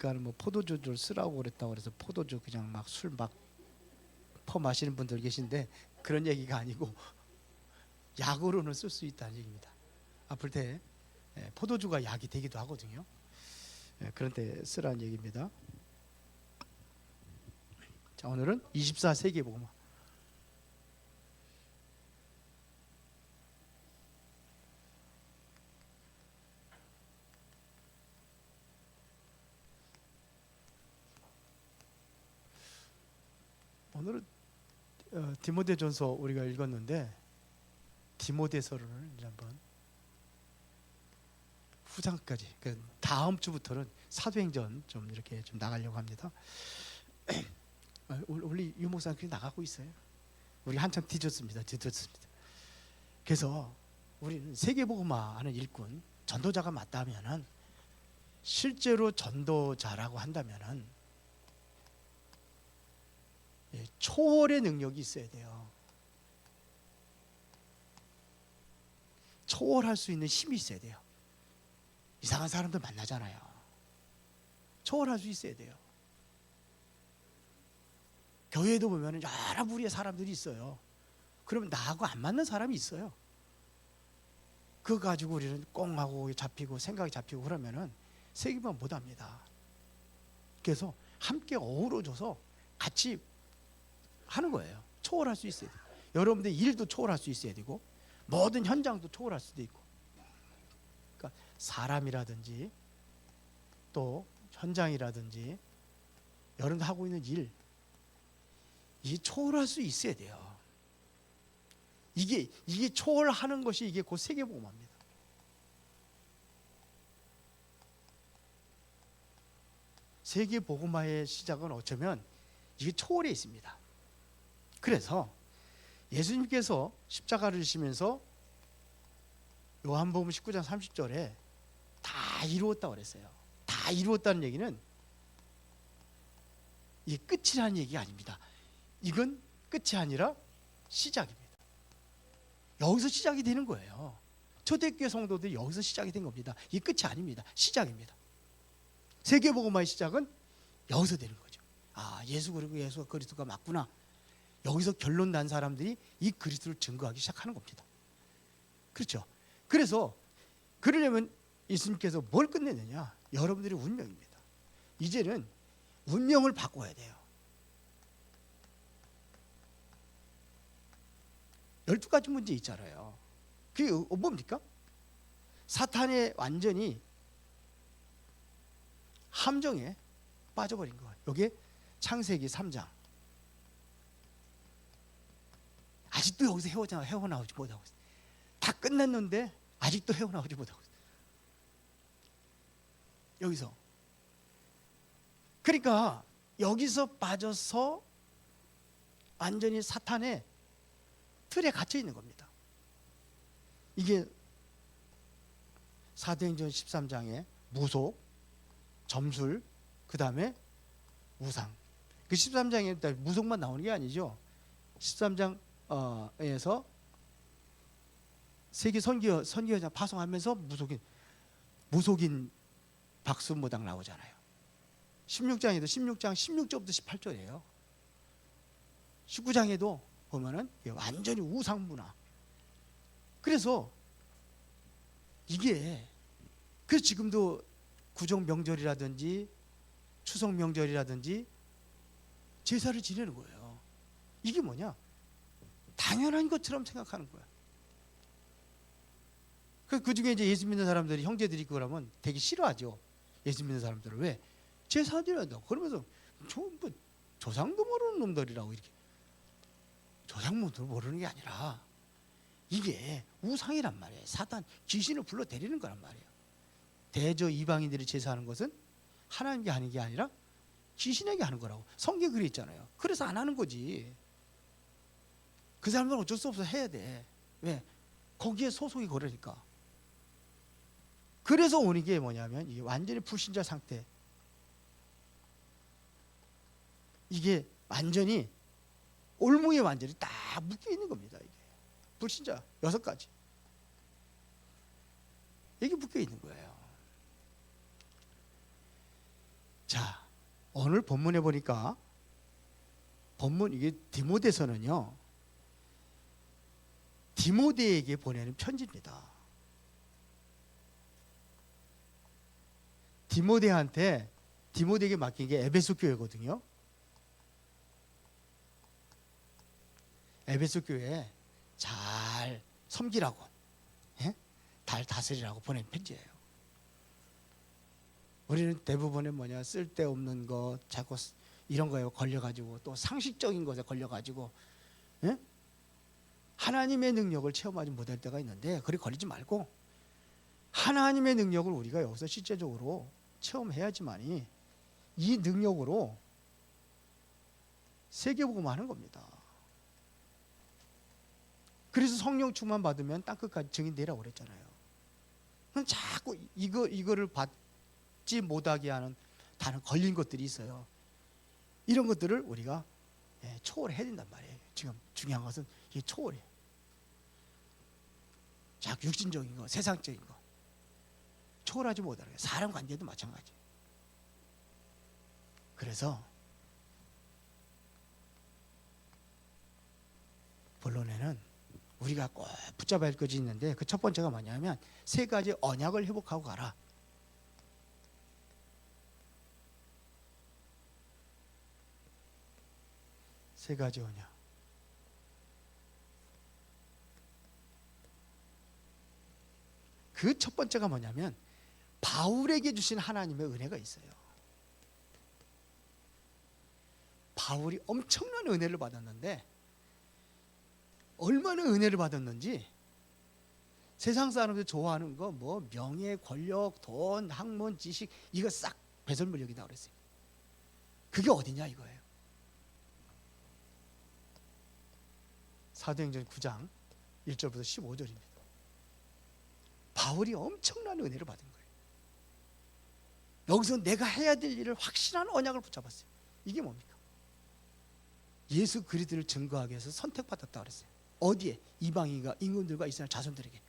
그러니까 뭐 포도주를 쓰라고 그랬다고 그래서 포도주 그냥 막 술 막 퍼 마시는 분들 계신데 그런 얘기가 아니고 약으로는 쓸 수 있다는 얘기입니다. 아플 때 포도주가 약이 되기도 하거든요. 그런 때 쓰라는 얘기입니다. 자, 오늘은 24세기 복음. 오늘은 디모데전서 우리가 읽었는데 디모데서를 이제 한번 후장까지 그 다음 주부터는 사도행전 좀 이렇게 좀 나가려고 합니다. 원래 유 목사님 나가고 있어요. 우리 한참 뒤졌습니다. 그래서 우리는 세계복음화하는 일꾼 전도자가 맞다면은 실제로 전도자라고 한다면은 초월의 능력이 있어야 돼요. 초월할 수 있는 힘이 있어야 돼요. 이상한 사람들 만나잖아요. 초월할 수 있어야 돼요. 교회에도 보면 여러 부류의 사람들이 있어요. 그러면 나하고 안 맞는 사람이 있어요. 그거 가지고 우리는 꽁하고 잡히고 생각이 잡히고 그러면은 세계만 못합니다. 그래서 함께 어우러져서 같이 하는 거예요. 초월할 수 있어야 돼요. 여러분들 일도 초월할 수 있어야 되고 모든 현장도 초월할 수도 있고, 그러니까 사람이라든지 또 현장이라든지 여러분들 하고 있는 일, 이 초월할 수 있어야 돼요. 이게 초월하는 것이 이게 곧 세계복음화입니다. 세계복음화의 시작은 어쩌면 이게 초월에 있습니다. 그래서 예수님께서 십자가를 지시면서 요한복음 19장 30절에 다 이루었다고 그랬어요. 다 이루었다는 얘기는 이게 끝이라는 얘기가 아닙니다. 이건 끝이 아니라 시작입니다. 여기서 시작이 되는 거예요. 초대교회 성도들이 여기서 시작이 된 겁니다. 이게 끝이 아닙니다. 시작입니다. 세계복음화의 시작은 여기서 되는 거죠. 아, 예수가 그리스도가 맞구나. 여기서 결론 난 사람들이 이 그리스도를 증거하기 시작하는 겁니다. 그렇죠? 그래서 그러려면 예수님께서 뭘 끝내느냐? 여러분들의 운명입니다. 이제는 운명을 바꿔야 돼요. 12가지 문제 있잖아요. 그게 뭡니까? 사탄의 완전히 함정에 빠져버린 거예요. 이게 창세기 3장. 아직도 여기서 헤어나오지 못하고 있어요. 다 끝났는데 아직도 헤어나오지 못하고 있어요. 여기서. 그러니까 여기서 빠져서 완전히 사탄의 틀에 갇혀 있는 겁니다. 이게 사도행전 13장에 무속, 점술, 그 다음에 우상. 그 13장에 무속만 나오는 게 아니죠. 13장에서 세계 선교회장 파송하면서 무속인 박수무당 나오잖아요. 16장에도 16절부터 18절이에요. 19장에도 보면은 완전히 우상문화. 그래서 그래서 지금도 구정 명절이라든지 추석 명절이라든지 제사를 지내는 거예요. 이게 뭐냐? 당연한 것처럼 생각하는 거야. 그 중에 이제 예수 믿는 사람들이 형제들이 그러면 되게 싫어하죠. 예수 믿는 사람들은 왜? 제사 지낸다고 그러면서 뭐 조상도 모르는 놈들이라고 이렇게. 조상모도 모르는 게 아니라 이게 우상이란 말이에요. 사탄, 귀신을 불러 데리는 거란 말이에요. 대저 이방인들이 제사하는 것은 하나님께 하는 게 아니라 귀신에게 하는 거라고 성경에 그래 있잖아요. 그래서 안 하는 거지. 그 사람들은 어쩔 수 없어 해야 돼. 왜? 거기에 소속이 그러니까. 그래서 오는 게 뭐냐면 이게 완전히 불신자 상태. 이게 완전히 올무에 완전히 딱 묶여 있는 겁니다. 이게 불신자 6가지 이게 묶여 있는 거예요. 자, 오늘 본문에 보니까 본문 이게 디모데서는요. 디모데에게 보내는 편지입니다. 디모데에게 맡긴 게 에베소 교회거든요. 에베소 교회에 잘 섬기라고, 예? 잘 다스리라고 보낸 편지예요. 우리는 대부분의 쓸데없는 것, 자꾸 이런 거에 걸려가지고 또 상식적인 것에 걸려가지고, 예? 하나님의 능력을 체험하지 못할 때가 있는데 그리 걸리지 말고 하나님의 능력을 우리가 여기서 실제적으로 체험해야지만이 이 능력으로 세계복음 하는 겁니다. 그래서 성령 충만 받으면 땅끝까지 증인 되라고 그랬잖아요. 그럼 자꾸 이거를 받지 못하게 하는 다른 걸린 것들이 있어요. 이런 것들을 우리가 초월해야 된단 말이에요. 지금 중요한 것은 이게 초월이에요. 자꾸 육신적인 거, 세상적인 거 초월하지 못하는 거예요. 사람 관계도 마찬가지. 그래서 본론에는 우리가 꼭 붙잡아야 할 것이 있는데 그 첫 번째가 뭐냐면 세 가지 언약을 회복하고 가라. 세 가지 언약. 그 첫 번째가 뭐냐면 바울에게 주신 하나님의 은혜가 있어요. 바울이 엄청난 은혜를 받았는데 얼마나 은혜를 받았는지 세상 사람들 좋아하는 거 명예, 권력, 돈, 학문, 지식 이거 싹 배설물력이다 그랬어요. 그게 어디냐 이거예요. 사도행전 9장 1절부터 15절입니다. 바울이 엄청난 은혜를 받은 거예요. 여기서 내가 해야 될 일을 확실한 언약을 붙잡았어요. 이게 뭡니까? 예수 그리스도를 증거하기 위해서 선택받았다 그랬어요. 어디에? 이방인과 임금들과 이스라엘 자손들에게.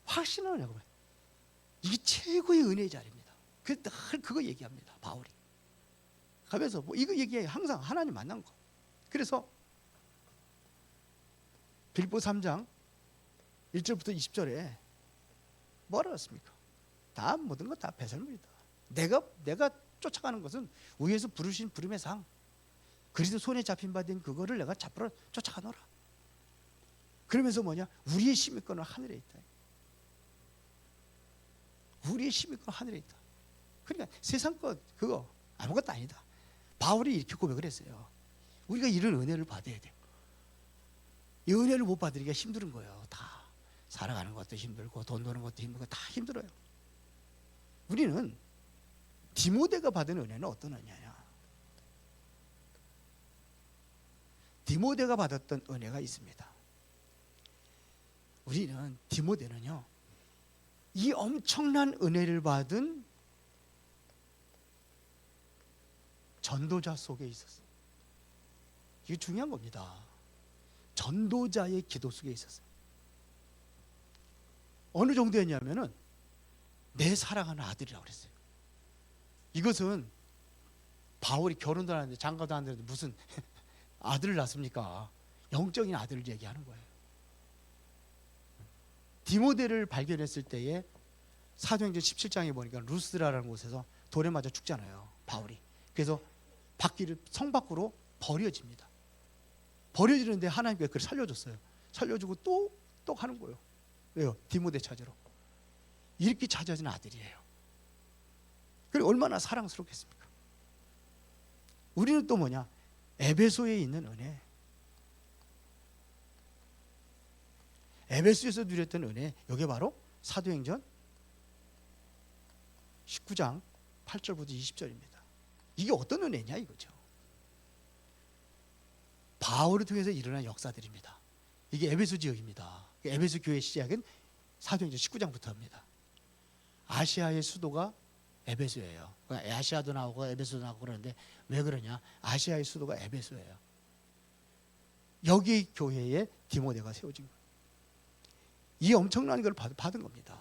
확신한 언약을. 이게 최고의 은혜의 자리입니다. 그래서 늘 그거 얘기합니다. 바울이. 가면서 이거 얘기해요. 항상 하나님 만난 거. 그래서 빌보 3장 1절부터 20절에 뭐라고 했습니까? 다 모든 것 다 배설물이다. 내가 쫓아가는 것은 위에서 부르신 부름의 상. 그리스도 손에 잡힌 바 된 그거를 내가 잡으러 쫓아가노라. 그러면서 우리의 시민권은 하늘에 있다. 우리의 시민권은 하늘에 있다. 그러니까 세상 것 그거 아무것도 아니다. 바울이 이렇게 고백을 했어요. 우리가 이런 은혜를 받아야 돼. 이 은혜를 못 받으기가 힘든 거예요. 다 살아가는 것도 힘들고 돈 버는 것도 힘들고 다 힘들어요. 우리는 디모데가 받은 은혜는 어떤 은혜냐? 디모데가 받았던 은혜가 있습니다. 우리는 디모데는요, 이 엄청난 은혜를 받은 전도자 속에 있었어요. 이게 중요한 겁니다. 전도자의 기도 속에 있었어요. 어느 정도였냐면은 내 사랑하는 아들이라고 그랬어요. 이것은 바울이 결혼도 안 했는데 장가도 안 했는데 무슨 아들을 낳습니까? 영적인 아들을 얘기하는 거예요. 디모데를 발견했을 때에 사도행전 17장에 보니까 루스라라는 곳에서 돌에 맞아 죽잖아요. 바울이. 그래서 성 밖으로 버려집니다. 버려지는데 하나님께서 그를 살려줬어요. 살려주고 또 하는 거예요. 왜요? 디모데 찾으러. 이렇게 찾아진 아들이에요. 그리고 얼마나 사랑스럽겠습니까? 우리는 또 에베소에 있는 은혜. 에베소에서 누렸던 은혜. 이게 바로 사도행전 19장 8절부터 20절입니다. 이게 어떤 은혜냐 이거죠. 바울을 통해서 일어난 역사들입니다. 이게 에베소 지역입니다. 에베소 교회 시작은 사도행전 19장부터입니다. 아시아의 수도가 에베소예요. 아시아도 나오고 에베소도 나오고 그러는데 왜 그러냐? 아시아의 수도가 에베소예요. 여기 교회에 디모데가 세워진 거예요. 이 엄청난 걸 받은 겁니다.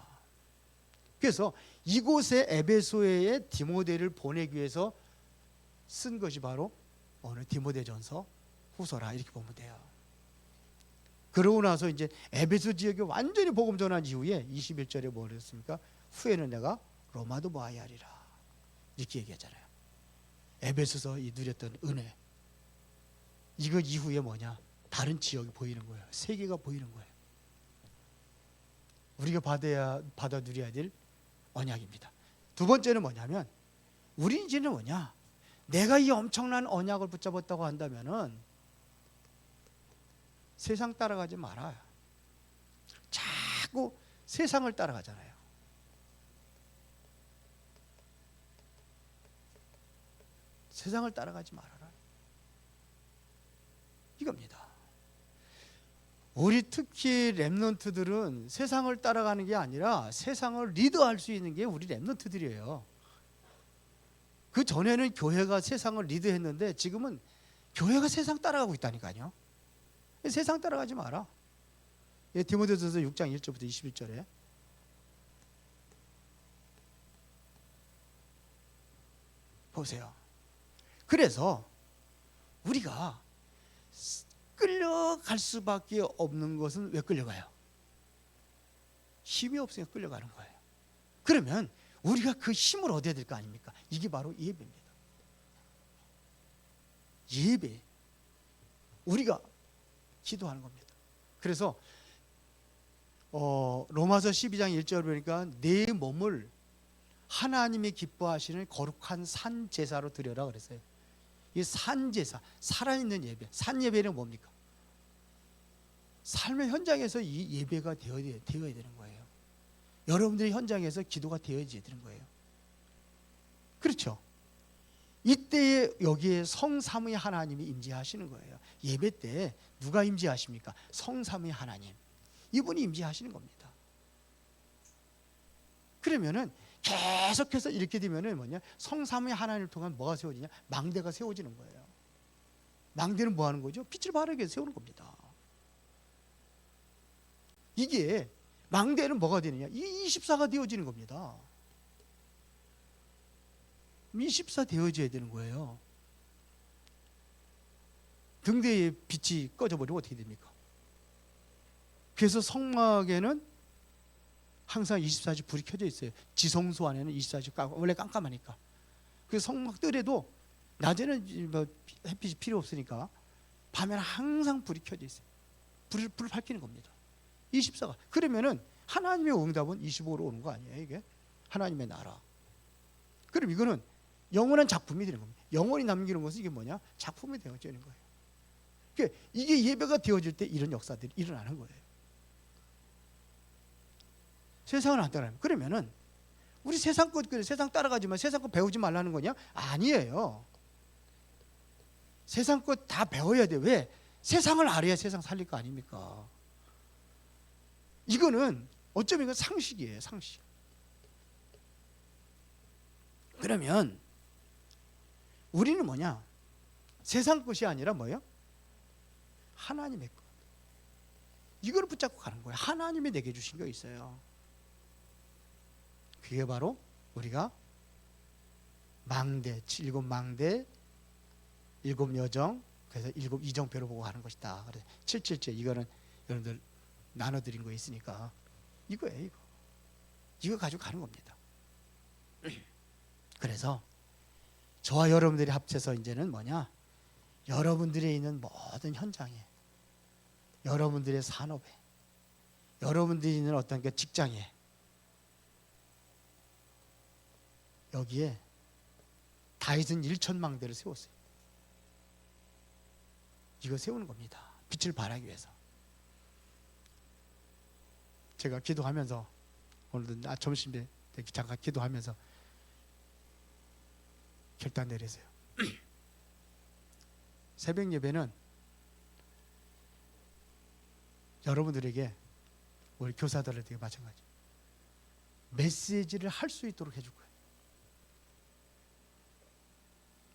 그래서 이곳에 에베소에 디모데를 보내기 위해서 쓴 것이 바로 오늘 디모데전서 후서라 이렇게 보면 돼요. 그러고 나서 이제 에베소 지역에 완전히 복음 전한 이후에 21절에 뭐 그랬습니까? 후에는 내가 로마도 보아야 하리라 이렇게 얘기하잖아요. 에베소서 이 누렸던 은혜, 이거 이후에 뭐냐? 다른 지역이 보이는 거예요. 세계가 보이는 거예요. 우리가 받아 누려야 될 언약입니다. 두 번째는 뭐냐면, 우리 이제는 뭐냐? 내가 이 엄청난 언약을 붙잡았다고 한다면은 세상 따라가지 말아요. 자꾸 세상을 따라가잖아요. 세상을 따라가지 말아라. 이겁니다. 우리 특히 렘넌트들은 세상을 따라가는 게 아니라 세상을 리드할 수 있는 게 우리 렘넌트들이에요. 그 전에는 교회가 세상을 리드했는데 지금은 교회가 세상 따라가고 있다니까요. 세상 따라가지 마라. 디모데전서 6장 1절부터 21절에 보세요. 그래서 우리가 끌려갈 수밖에 없는 것은 왜 끌려가요? 힘이 없으니까 끌려가는 거예요. 그러면 우리가 그 힘을 얻어야 될 거 아닙니까? 이게 바로 예배입니다. 예배. 우리가 기도하는 겁니다. 그래서 로마서 12장 1절 보니까 내 몸을 하나님이 기뻐하시는 거룩한 산 제사로 드려라 그랬어요. 이 산 제사, 살아있는 예배. 산 예배는 뭡니까? 삶의 현장에서 이 예배가 되어야 되는 거예요. 여러분들의 현장에서 기도가 되어야 되는 거예요. 그렇죠? 이때에 여기에 성삼위 하나님이 임재하시는 거예요. 예배 때 누가 임재하십니까? 성삼위 하나님. 이분이 임재하시는 겁니다. 그러면은 계속해서 이렇게 되면은 뭐냐? 성삼위 하나님을 통한 뭐가 세워지냐? 망대가 세워지는 거예요. 망대는 뭐 하는 거죠? 빛을 발하기 위해서 세우는 겁니다. 이게 망대는 뭐가 되느냐? 이 24가 되어지는 겁니다. 24 되어져야 되는 거예요. 등대의 빛이 꺼져버리면 어떻게 됩니까? 그래서 성막에는 항상 24시 불이 켜져 있어요. 지성소 안에는 24시 원래 깜깜하니까. 그래서 성막 뜰에도 낮에는 뭐 햇빛이 필요 없으니까 밤에는 항상 불이 켜져 있어요. 불을 밝히는 겁니다. 24가. 그러면은 하나님의 응답은 25로 오는 거 아니에요, 이게? 하나님의 나라. 그럼 이거는 영원한 작품이 되는 겁니다. 영원히 남기는 것은 이게 뭐냐? 작품이 되어지는 거예요. 그러니까 이게 예배가 되어질 때 이런 역사들이 일어나는 거예요. 세상을 안 따라가면. 그러면은 우리 세상 것, 세상 따라가지만 세상 것 배우지 말라는 거냐? 아니에요. 세상 것 다 배워야 돼. 왜? 세상을 알아야 세상 살릴 거 아닙니까? 이거는 어쩌면 이건 상식이에요, 상식. 그러면 우리는 뭐냐? 세상 것이 아니라 뭐예요? 하나님의 것. 이걸 붙잡고 가는 거예요. 하나님이 내게 주신 거 있어요. 그게 바로 우리가 망대, 7망대, 7여정, 그래서 7이정표를 보고 하는 것이다. 그래서 777 이거는 여러분들 나눠드린 거 있으니까 이거예요, 이거. 이거 가지고 가는 겁니다. 그래서 저와 여러분들이 합쳐서 이제는 뭐냐? 여러분들이 있는 모든 현장에, 여러분들의 산업에, 여러분들이 있는 어떤 그 직장에, 여기에 다윗은 1,000망대를 세웠어요. 이거 세우는 겁니다. 빛을 발하기 위해서. 제가 기도하면서 오늘도 점심에 잠깐 기도하면서 결단 내렸어요. 새벽 예배는 여러분들에게, 우리 교사들에게 마찬가지, 메시지를 할 수 있도록 해줄 거예요.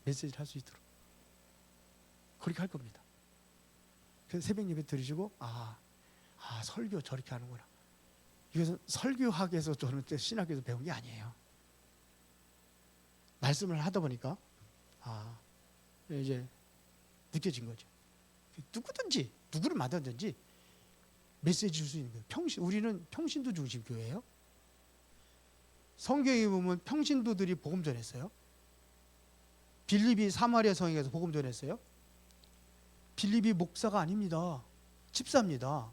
메시지를 할 수 있도록 그렇게 할 겁니다. 그래서 새벽 예배 들으시고 설교 저렇게 하는구나. 이것은 설교학에서 저는 신학에서 배운 게 아니에요. 말씀을 하다 보니까 이제 느껴진 거죠. 누구든지 누구를 만나든지 메시지 줄 수 있는 거예요. 우리는 평신도 중심 교회예요. 성경에 보면 평신도들이 복음 전했어요. 빌립이 사마리아 성에 가서 복음 전했어요. 빌립이 목사가 아닙니다. 집사입니다.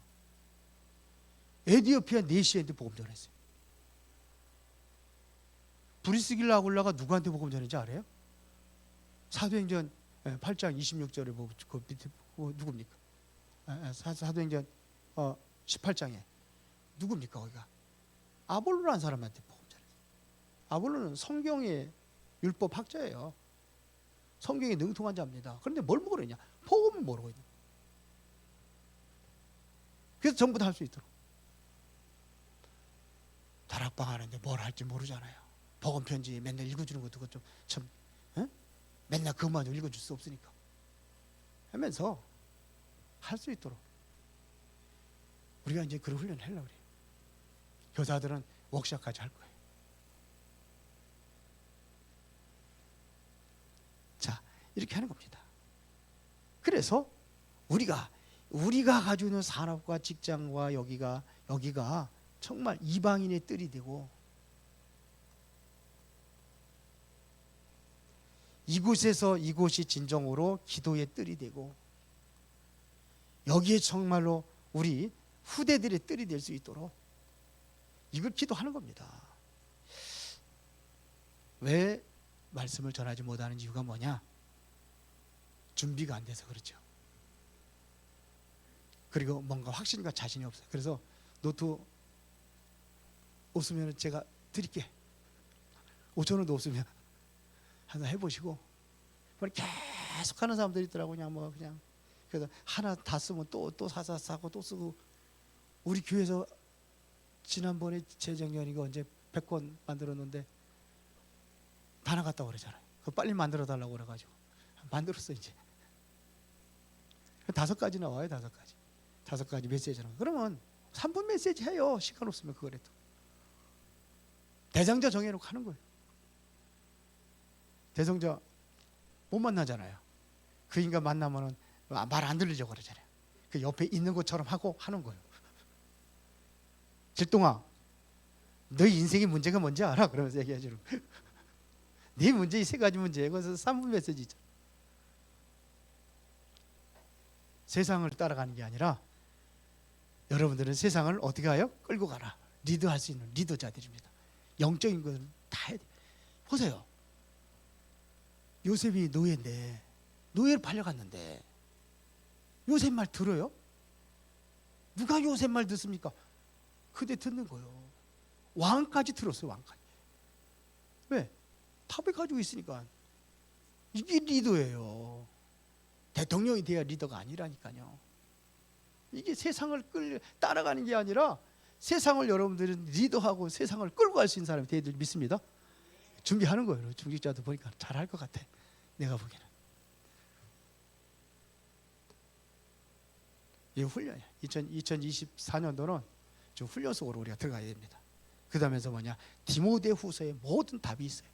에디오피아 네시한테 복음 전했어요. 브리스길라 아굴라가 누구한테 복음 전했는지 알아요? 사도행전 8장 26절에 그 밑에 누굽니까? 사도행전 18장에 누굽니까? 거기가 아볼로라는 사람한테 복음 전했어요. 아볼로는 성경의 율법 학자예요. 성경에 능통한 자입니다. 그런데 뭘 모르냐? 복음을 모르고 있는. 그래서 전부 다 할 수 있도록. 다락방 하는데 뭘 할지 모르잖아요. 복음 편지 맨날 읽어주는 것도 그것 좀 참, 맨날 그것만 읽어줄 수 없으니까 하면서 할 수 있도록 우리가 이제 그런 훈련을 하려고 그래요. 교사들은 워크숍까지 할 거예요. 자, 이렇게 하는 겁니다. 그래서 우리가 가지고 있는 산업과 직장과 여기가 정말 이방인의 뜰이 되고 이곳이 진정으로 기도의 뜰이 되고 여기에 정말로 우리 후대들의 뜰이 될 수 있도록 이걸 기도하는 겁니다. 왜 말씀을 전하지 못하는 이유가 뭐냐? 준비가 안 돼서 그렇죠. 그리고 뭔가 확신과 자신이 없어요. 그래서 노트 없으면 제가 드릴게. 5,000원도 없으면 하나 해보시고. 계속 하는 사람들이 있더라고요. 그냥 그래서 하나 다 쓰면 또 사고 또 쓰고. 우리 교회에서 지난번에 재작년이가 언제 100권 만들었는데 다 나갔다고 그러잖아요. 그거 빨리 만들어 달라고 그래가지고 만들었어 이제. 5가지 나와요. 5가지. 5가지 메시지 나와요. 그러면 3분 메시지 해요. 시간 없으면 그거라도. 대상자 정해놓고 하는 거예요. 대상자 못 만나잖아요. 그 인간 만나면은 말 안 들리려고 그러잖아요. 그 옆에 있는 것처럼 하고 하는 거예요. 질동아, 너희 인생의 문제가 뭔지 알아? 그러면서 얘기해주는 거예요. 네 문제 이 3가지 문제예요. 그래서 3분 메시지죠. 세상을 따라가는 게 아니라 여러분들은 세상을 어떻게 가요? 끌고 가라. 리드할 수 있는 리더자들입니다. 영적인 것을 다 해야 돼요. 보세요. 요셉이 노예인데 노예를 팔려갔는데 요셉 말 들어요? 누가 요셉 말 듣습니까? 그대 듣는 거예요. 왕까지 들었어요. 왕까지. 왜? 탑에 가지고 있으니까. 이게 리더예요. 대통령이 돼야 리더가 아니라니까요. 이게 세상을 따라가는 게 아니라 세상을 여러분들은 리더하고 세상을 끌고 갈 수 있는 사람이 되야 믿습니다. 준비하는 거예요. 중직자도 보니까 잘할 것 같아. 내가 보기에는. 이 훈련이야. 2024년도는 좀 훈련 속으로 우리가 들어가야 됩니다. 그 다음에서 뭐냐? 디모데후서에 모든 답이 있어요.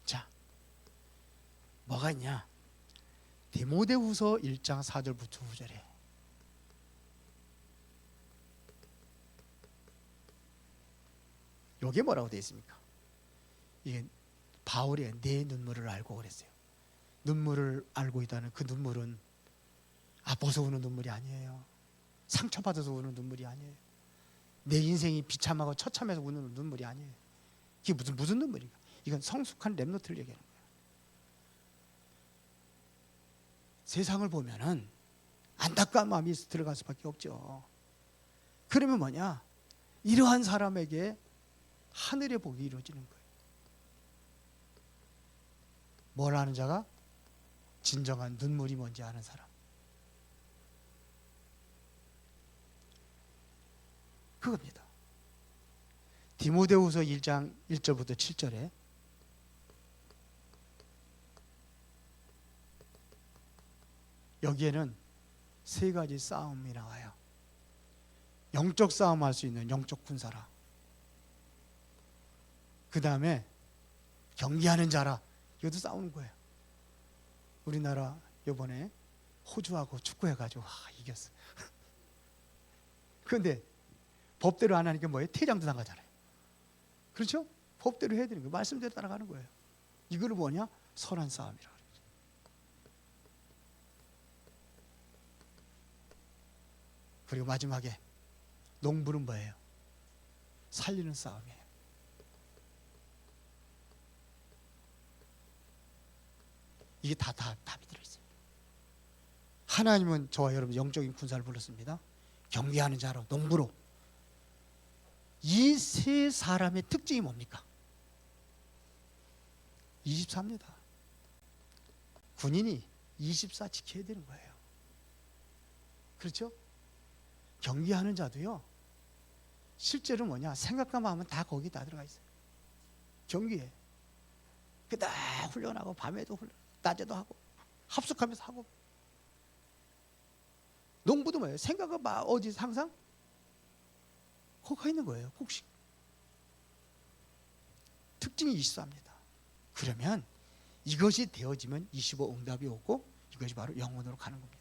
자, 뭐가 있냐? 디모데후서 1장 4절부터 9절에 여기에 뭐라고 되어 있습니까? 이게 바울이 내 눈물을 알고 그랬어요. 눈물을 알고 있다는 그 눈물은 아파서 우는 눈물이 아니에요. 상처받아서 우는 눈물이 아니에요. 내 인생이 비참하고 처참해서 우는 눈물이 아니에요. 이게 무슨 눈물인가? 이건 성숙한 렘넌트를 얘기하는 거예요. 세상을 보면은 안타까운 마음이 들어갈 수밖에 없죠. 그러면 뭐냐? 이러한 사람에게 하늘의 복이 이루어지는 거예요. 뭘 아는 자가? 진정한 눈물이 뭔지 아는 사람. 그겁니다. 디모데후서 1장 1절부터 7절에 여기에는 세 가지 싸움이 나와요. 영적 싸움할 수 있는 영적 군사라, 그 다음에 경기하는 자라, 이것도 싸우는 거예요. 우리나라 이번에 호주하고 축구해가지고 이겼어. 그런데 법대로 안 하니까 뭐예요? 퇴장도 당하잖아요. 그렇죠? 법대로 해야 되는 거예요. 말씀대로 따라가는 거예요. 이걸 뭐냐? 선한 싸움이라고 그러죠. 그리고 마지막에 농부는 뭐예요? 살리는 싸움이에요. 이게 다 답이 들어있어요. 하나님은 저와 여러분 영적인 군사를 불렀습니다. 경계하는 자로, 농부로. 이 세 사람의 특징이 뭡니까? 24입니다. 군인이 24 지켜야 되는 거예요. 그렇죠? 경계하는 자도요, 실제로 뭐냐, 생각과 마음은 다 거기 다 들어가 있어요. 경계에 다 훈련하고, 밤에도 훈련, 낮에도 하고, 합숙하면서 하고. 농부도 뭐예요? 생각과 마음 어디 항상 거기 가 있는 거예요. 곡식. 특징이 24입니다. 그러면 이것이 되어지면 25 응답이 오고, 이것이 바로 영혼으로 가는 겁니다.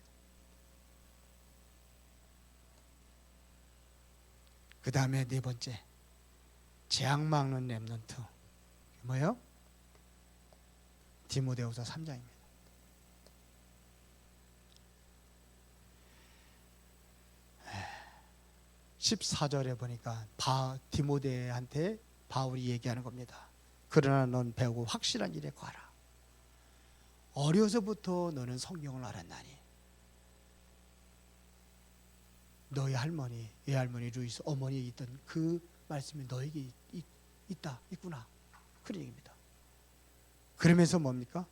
그 다음에 네 번째, 재앙 막는 렘넌트. 뭐예요? 디모데후서 3장입니다. (14절에) 보니까 디모데한테 바울이 얘기하는 겁니다. 그러나 넌 배우고 확실한 일에 가라. 어려서부터 너는 성경을 알았나니 너희 할머니, 외할머니 루이스 어머니에 있던 그 말씀이 너에게 있구나, 그런 얘기입니다. 그러면서 뭡니까?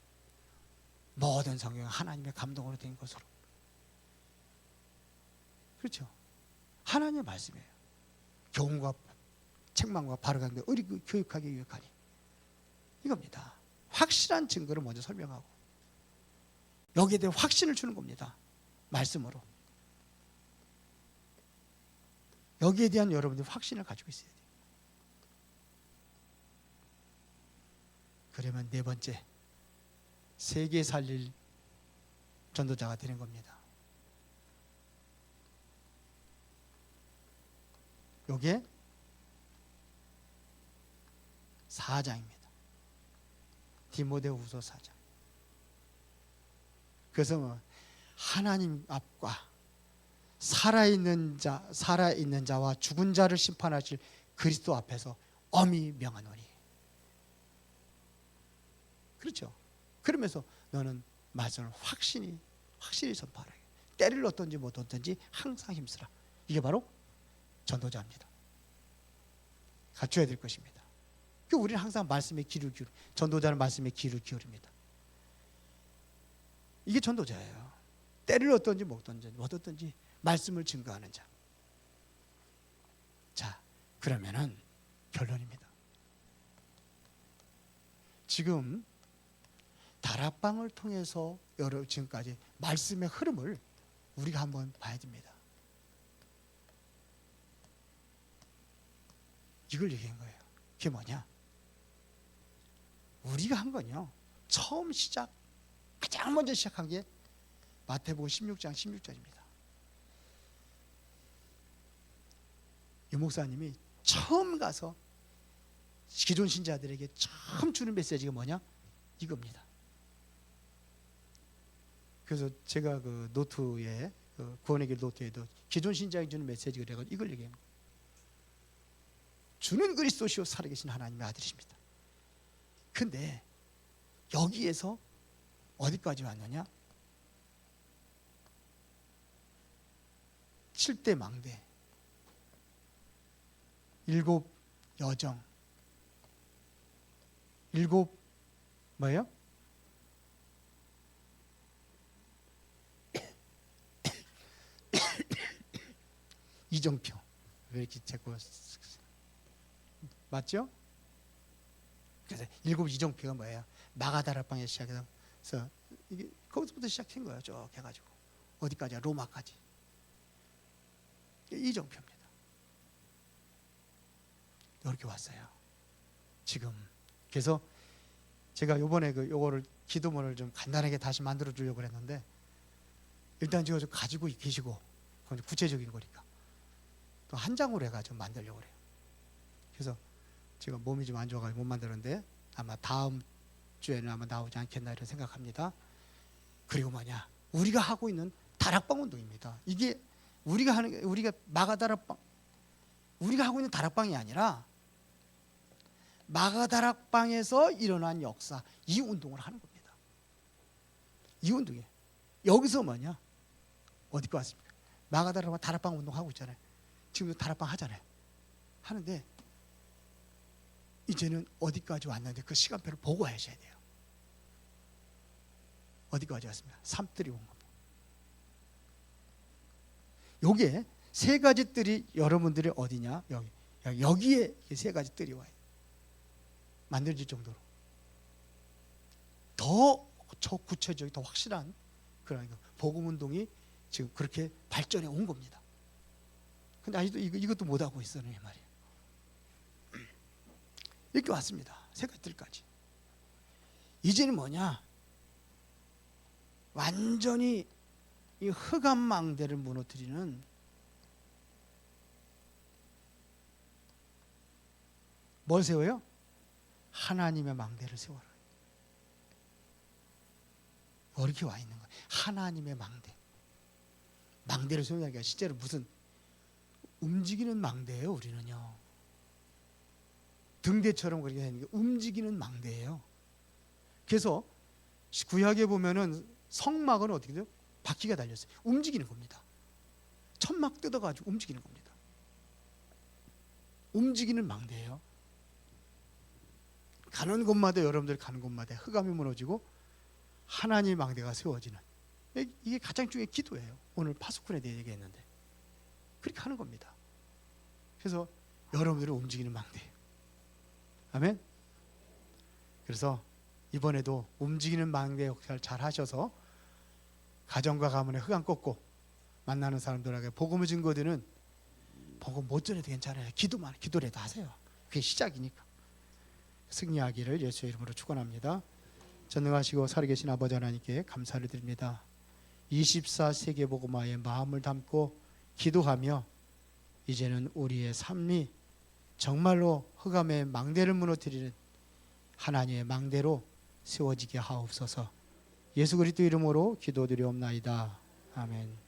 모든 성경은 하나님의 감동으로 된 것으로. 그렇죠? 하나님의 말씀이에요. 교훈과 책망과 바르게 의리 교육하게 유익하니, 이겁니다. 확실한 증거를 먼저 설명하고 여기에 대해 확신을 주는 겁니다. 말씀으로. 여기에 대한 여러분들이 확신을 가지고 있어야 돼요. 그러면 네 번째, 세계 살릴 전도자가 되는 겁니다. 요게 4장입니다. 디모데후서 4장. 그래서 뭐 하나님 앞과 살아있는 자와 죽은 자를 심판하실 그리스도 앞에서 엄히 명하노니. 그렇죠? 그러면서 너는 말씀을 확실히 선포하라. 때를 얻든지 못 얻든지 항상 힘쓰라. 이게 바로 전도자입니다. 갖춰야 될 것입니다. 우리는 항상 말씀에 귀를 기울여, 전도자는 말씀에 귀를 기울입니다. 이게 전도자예요. 때를 얻든지 못 얻든지 말씀을 증거하는 자. 자, 그러면은 결론입니다. 지금 다락방을 통해서 지금까지 말씀의 흐름을 우리가 한번 봐야 됩니다. 이걸 얘기한 거예요. 그게 뭐냐? 우리가 한 건요, 처음 가장 먼저 시작한 게 마태복음 16장 16절입니다. 유 목사님이 처음 가서 기존 신자들에게 처음 주는 메시지가 뭐냐? 이겁니다. 그래서 제가 그 노트에, 구원의 길 노트에도 기존 신자에게 주는 메시지가 그래가지고 이걸 얘기한 거예요. 주는 그리스도시요 살아계신 하나님의 아들이십니다. 근데 여기에서 어디까지 왔느냐? 7대 망대, 7 여정, 7 뭐예요? 이정표. 왜 이렇게 자꾸 맞죠? 그래서 7 이정표가 뭐예요? 마가다락방에 시작해서 이게 거기서부터 시작한 거예요. 쭉 해가지고 어디까지야? 로마까지. 이정표입니다. 이렇게 왔어요. 지금. 그래서 제가 요번에 요거를 기도문을 좀 간단하게 다시 만들어 주려고 했는데, 일단 지금 가지고 계시고, 그건 구체적인 거니까 또 한 장으로 해가지고 만들려고 그래요. 그래서 제가 몸이 좀 안 좋아가지고 못 만드는데 아마 다음 주에는 아마 나오지 않겠나 이런 생각합니다. 그리고 뭐냐, 우리가 하고 있는 다락방 운동입니다. 이게 우리가 마가다락방, 우리가 하고 있는 다락방이 아니라 마가다락방에서 일어난 역사, 이 운동을 하는 겁니다. 이 운동이에요. 여기서 뭐냐, 어디가 왔습니까? 다락방 운동하고 있잖아요. 지금도 다락방 하잖아요. 하는데 이제는 어디까지 왔는데 그 시간표를 보고 하셔야 돼요. 어디까지 왔습니까? 산뜰이 온 겁니다. 요게 세 가지 뜰이 여러분들이 어디냐? 여기에 세 가지 뜰이 와요. 만들어질 정도로 더 구체적이고 더 확실한 그런 복음 운동이 지금 그렇게 발전해 온 겁니다. 근데 아직도 이것도 못 하고 있어요, 말이에요. 이렇게 왔습니다. 세 가지 뜰까지. 이제는 뭐냐? 완전히 이 흑암 망대를 무너뜨리는 뭘 세워요? 하나님의 망대를 세워라. 이렇게 와 있는 거예요. 하나님의 망대. 망대를 세우는 게 실제로 무슨 움직이는 망대예요. 우리는요. 등대처럼 그렇게 되는 게 움직이는 망대예요. 그래서 구약에 보면은 성막은 어떻게 돼요? 바퀴가 달렸어요. 움직이는 겁니다. 천막 뜯어가지고 움직이는 겁니다. 움직이는 망대예요. 가는 곳마다, 여러분들 가는 곳마다 흑암이 무너지고 하나님의 망대가 세워지는, 이게 가장 중요한 기도예요. 오늘 파수꾼에 대해 얘기했는데 그렇게 하는 겁니다. 그래서 여러분들은 움직이는 망대예요. 아멘. 그래서 이번에도 움직이는 망대 역할을 잘 하셔서 가정과 가문의 흑암 꺾고 만나는 사람들에게 복음을 증거되는, 복음 못 전해도 괜찮아요. 기도라도 하세요. 그게 시작이니까. 승리하기를 예수의 이름으로 축원합니다. 전능하시고 살아계신 아버지 하나님께 감사를 드립니다. 24세기 복음화에 마음을 담고 기도하며 이제는 우리의 삶이 정말로 흑암의 망대를 무너뜨리는 하나님의 망대로 세워지게 하옵소서. 예수 그리스도 이름으로 기도드리옵나이다. 아멘.